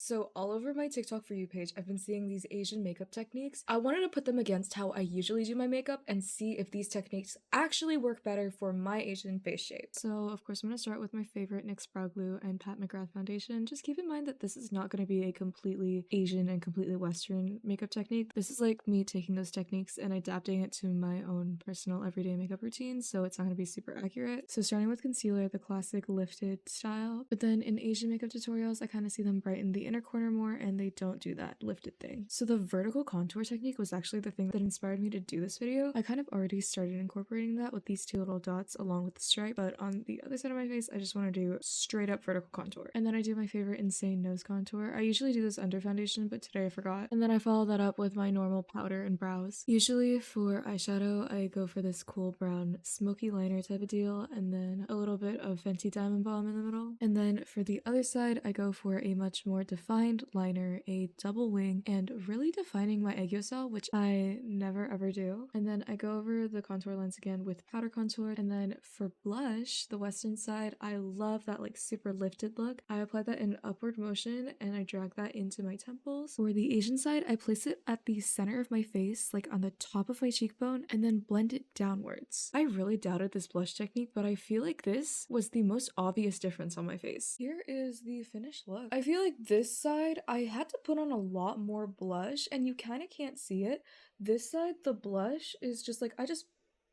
So all over my TikTok For You page, I've been seeing these Asian makeup techniques. I wanted to put them against how I usually do my makeup and see if these techniques actually work better for my Asian face shape. So of course I'm going to start with my favorite NYX Brow Glue and Pat McGrath foundation. Just keep in mind that this is not going to be a completely Asian and completely Western makeup technique. This is like me taking those techniques and adapting it to my own personal everyday makeup routine, so it's not going to be super accurate. So starting with concealer, the classic lifted style, but then in Asian makeup tutorials I kind of see them brighten the inner corner more and they don't do that lifted thing. So the vertical contour technique was actually the thing that inspired me to do this video. I kind of already started incorporating that with these two little dots along with the stripe, but on the other side of my face I just want to do straight up vertical contour. And then I do my favorite insane nose contour. I usually do this under foundation, but today I forgot. And then I follow that up with my normal powder and brows. Usually for eyeshadow I go for this cool brown smoky liner type of deal, and then a little bit of Fenty Diamond Balm in the middle. And then for the other side I go for a much more defined liner, a double wing, and really defining my aegyo, which I never ever do. And then I go over the contour lines again with powder contour. And then for blush, the western side, I love that like super lifted look. I apply that in upward motion and I drag that into my temples. For the Asian side, I place it at the center of my face, like on the top of my cheekbone, and then blend it downwards. I really doubted this blush technique, but I feel like this was the most obvious difference on my face. Here is the finished look. I feel like this side, I had to put on a lot more blush and you kind of can't see it. This side, the blush is just like, I just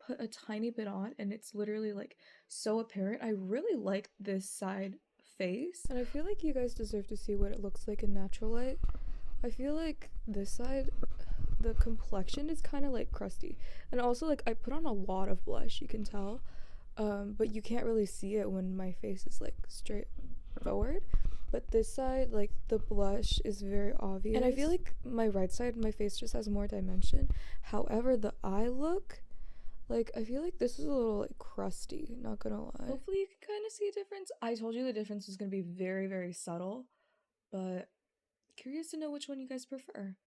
put a tiny bit on and it's literally like so apparent. I really like this side face. And I feel like you guys deserve to see what it looks like in natural light. I feel like this side, the complexion is kind of like crusty. And also like I put on a lot of blush, you can tell. But you can't really see it when my face is like straight forward. But this side, like the blush is very obvious. And I feel like my right side, my face just has more dimension. However, the eye look, like I feel like this is a little like crusty, not gonna lie. Hopefully you can kind of see a difference. I told you the difference was gonna be very, very subtle, but curious to know which one you guys prefer.